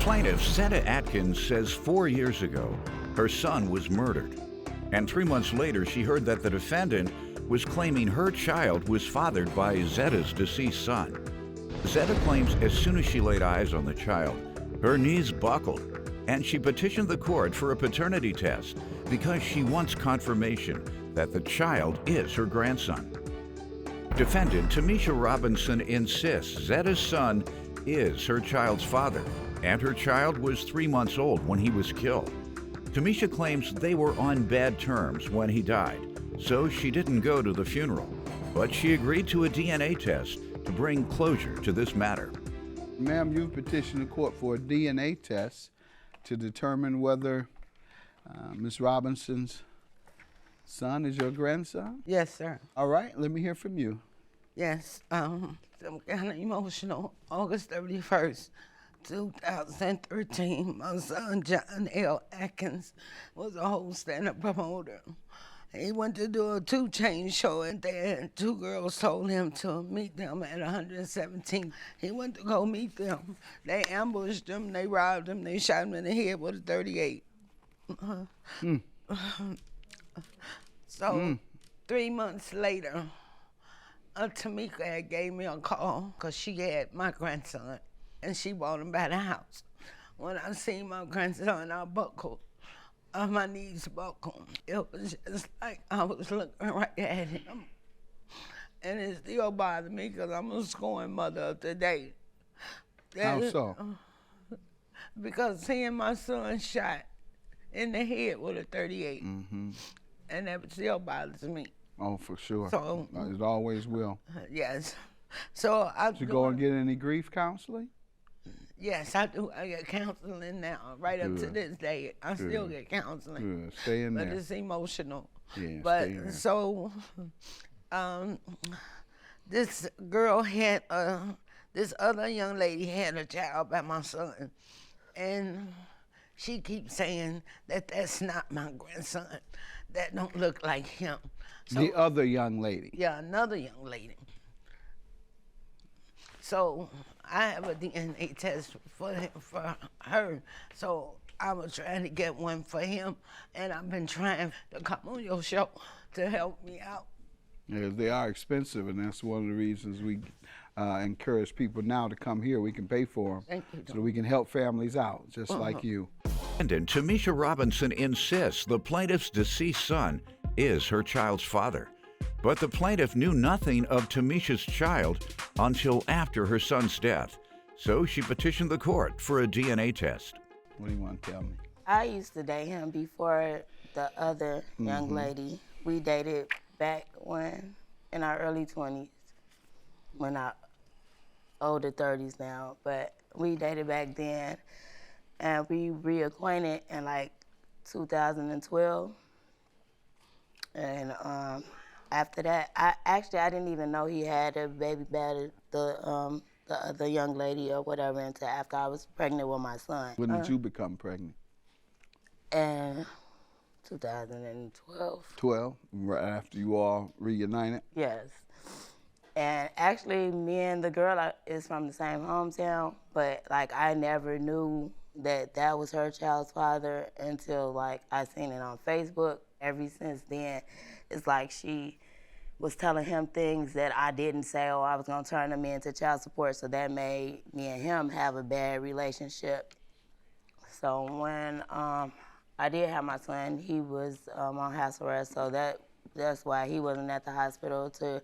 plaintiff, Zetta Atkins, says 4 years ago her son was murdered. And 3 months later, she heard that the defendant was claiming her child was fathered by Zetta's deceased son. Zetta claims as soon as she laid eyes on the child, her knees buckled, and she petitioned the court for a paternity test because she wants confirmation that the child is her grandson. Defendant Tamisha Robinson insists Zetta's son is her child's father, and her child was 3 months old when he was killed. Tamisha claims they were on bad terms when he died, so she didn't go to the funeral, but she agreed to a DNA test to bring closure to this matter. Ma'am, you've petitioned the court for a DNA test to determine whether Ms. Robinson's son is your grandson? Yes, sir. All right, let me hear from you. Yes, I'm kind of emotional. August 31st, 2013, my son, John L. Atkins, was a whole stand-up promoter. He went to do a 2 Chainz show, and then 2 girls told him to meet them at 117. He went to go meet them. They ambushed him, they robbed him, they shot him in the head with a 38. So 3 months later, Tamika had gave me a call because she had my grandson, and she brought him by the house. When I seen my grandson, I buckled. My knees buckled. It was just like I was looking right at him. And it still bothered me because I'm a scorned mother of today. How so? Because seeing my son shot in the head with a 38, and that still bothers me. Oh, for sure. So, it always will. Yes. So Did you go and get any grief counseling? Yes, I do. I get counseling now. Right up to this day, I still get counseling. Good. Stay in there. But it's emotional. Yeah, but stay in there. So, this girl had this other young lady had a child by my son, and she keeps saying that that's not my grandson. That don't look like him. So, the other young lady? Yeah, another young lady. So I have a DNA test for her. So I was trying to get one for him, and I've been trying to come on your show to help me out. Yeah, they are expensive, and that's one of the reasons we encourage people now to come here. We can pay for them. Thank you, so that we can help families out, just like you. And Tamisha Robinson insists the plaintiff's deceased son is her child's father. But the plaintiff knew nothing of Tamisha's child until after her son's death. So she petitioned the court for a DNA test. What do you want to tell me? I used to date him before the other young lady. We dated back when, in our early 20s. We're not older 30s now, but we dated back then. And we reacquainted in like 2012. And after that, I didn't even know he had a baby by the other young lady or whatever until after I was pregnant with my son. When did you become pregnant? In 2012. 12, right after you all reunited? Yes. And actually, me and the girl is from the same hometown, but like I never knew that was her child's father until like I seen it on Facebook. Ever since then, it's like she was telling him things that I didn't say, or I was gonna turn him into child support, so that made me and him have a bad relationship. So when I did have my son, he was on house arrest, so that's why he wasn't at the hospital to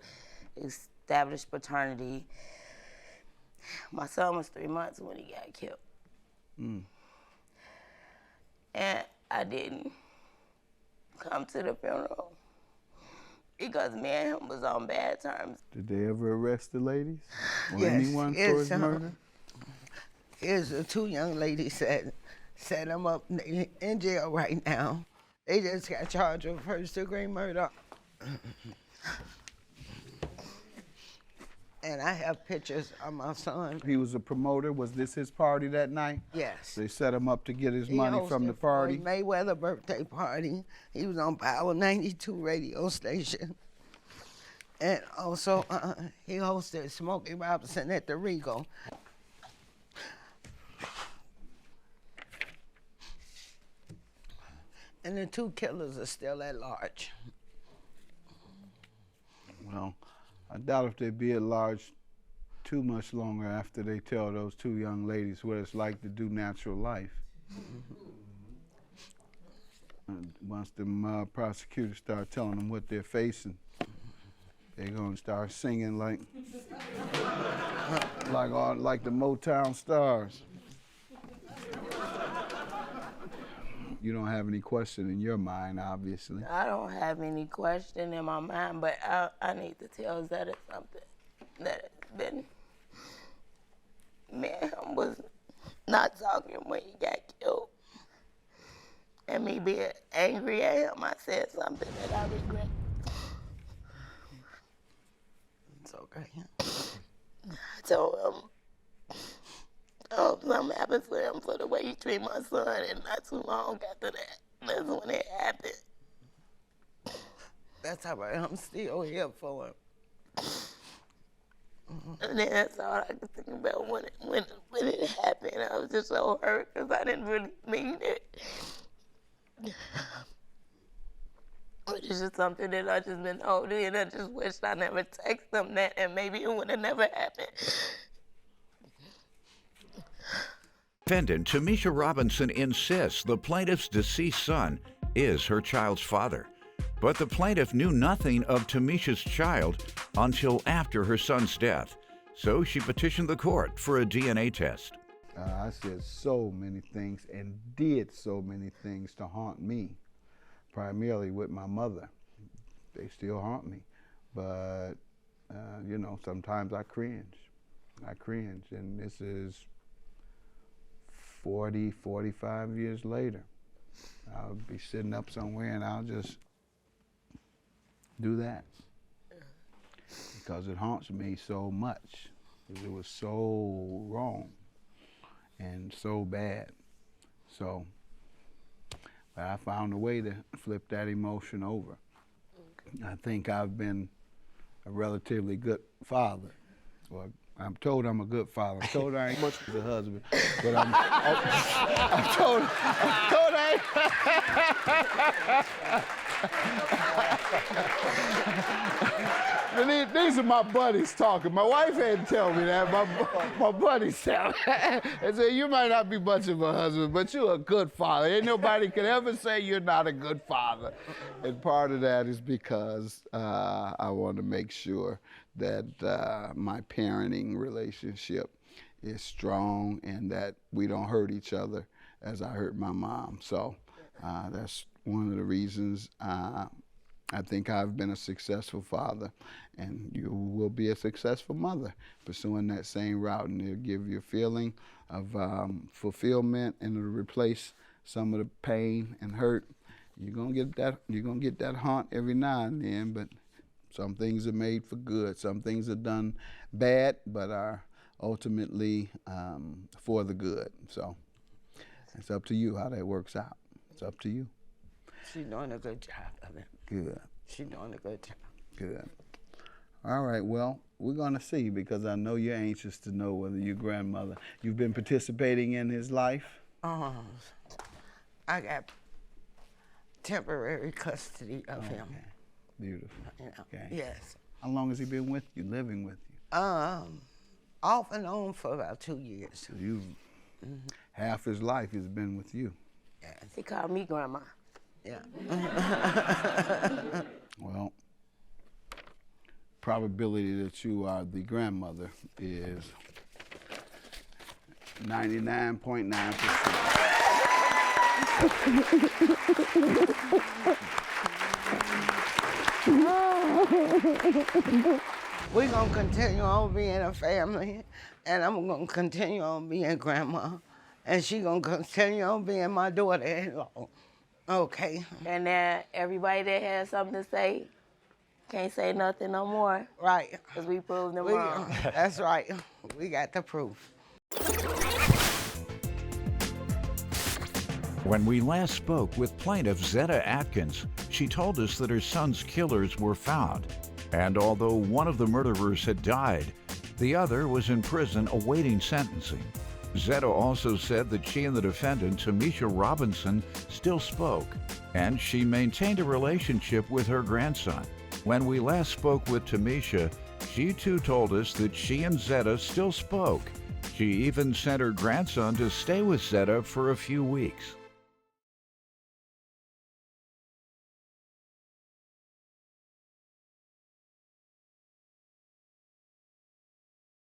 establish paternity. My son was 3 months when he got killed. And I didn't come to the funeral because me and him was on bad terms. Did they ever arrest the ladies? Or Yes, anyone for his murder? Here's the 2 young ladies that set him up in jail right now. They just got charged with first-degree murder. And I have pictures of my son. He was a promoter. Was this his party that night? Yes. They set him up to get his money from the hosted party? Floyd Mayweather birthday party. He was on Power 92 radio station. And also, he hosted Smokey Robinson at the Regal. And the 2 killers are still at large. Well, I doubt if they'd be at large too much longer after they tell those 2 young ladies what it's like to do natural life. Once the prosecutors start telling them what they're facing, they're gonna start singing like the Motown stars. You don't have any question in your mind, obviously. I don't have any question in my mind, but I need to tell Zeta something that has been. Me and him was not talking when he got killed. And me being angry at him, I said something that I regret. It's okay. I told him, something happens to him for the way he treated my son, and not too long after that, that's when it happened. That's all right. I'm still here for him. And then that's all I could think about when it happened. I was just so hurt because I didn't really mean it. But it's just something that I just been holding, and I just wish I never texted them that, and maybe it would have never happened. Defendant Tamisha Robinson insists the plaintiff's deceased son is her child's father. But the plaintiff knew nothing of Tamisha's child until after her son's death, so she petitioned the court for a DNA test. I said so many things and did so many things to haunt me, primarily with my mother. They still haunt me, but you know, sometimes I cringe, and this is 40, 45 years later. I'll be sitting up somewhere and I'll just do that because it haunts me so much. It was so wrong and so bad. So, but I found a way to flip that emotion over. I think I've been a relatively good father. Well, I'm told I'm a good father. I'm told I ain't much of a husband, but I'm told I ain't. These are my buddies talking. My wife hadn't tell me that. My buddies tell me. They say, you might not be much of a husband, but you're a good father. Ain't nobody can ever say you're not a good father. And part of that is because I want to make sure that my parenting relationship is strong and that we don't hurt each other as I hurt my mom. So that's one of the reasons I think I've been a successful father, and you will be a successful mother pursuing that same route, and it'll give you a feeling of fulfillment, and it'll replace some of the pain and hurt. You're gonna get that haunt every now and then, but some things are made for good. Some things are done bad, but are ultimately for the good. So it's up to you how that works out. It's up to you. She's doing a good job of it. Good. She's doing a good job. Good. All right, well, we're gonna see, because I know you're anxious to know whether your grandmother, you've been participating in his life? I got temporary custody of him. Okay. Beautiful. You know, Okay. yes. How long has he been with you, living with you? Off and on for about 2 years. You, half his life has been with you. Yes. He called me grandma. Yeah. Well, probability that you are the grandmother is 99.9%. We're going to continue on being a family, and I'm going to continue on being grandma, and she's going to continue on being my daughter-in-law. Okay. And now everybody that has something to say can't say nothing no more. Right. Because we proved them wrong. That's right. We got the proof. When we last spoke with plaintiff Zeta Atkins, she told us that her son's killers were found. And although one of the murderers had died, the other was in prison awaiting sentencing. Zetta also said that she and the defendant, Tamisha Robinson, still spoke, and she maintained a relationship with her grandson. When we last spoke with Tamisha, she too told us that she and Zetta still spoke. She even sent her grandson to stay with Zetta for a few weeks.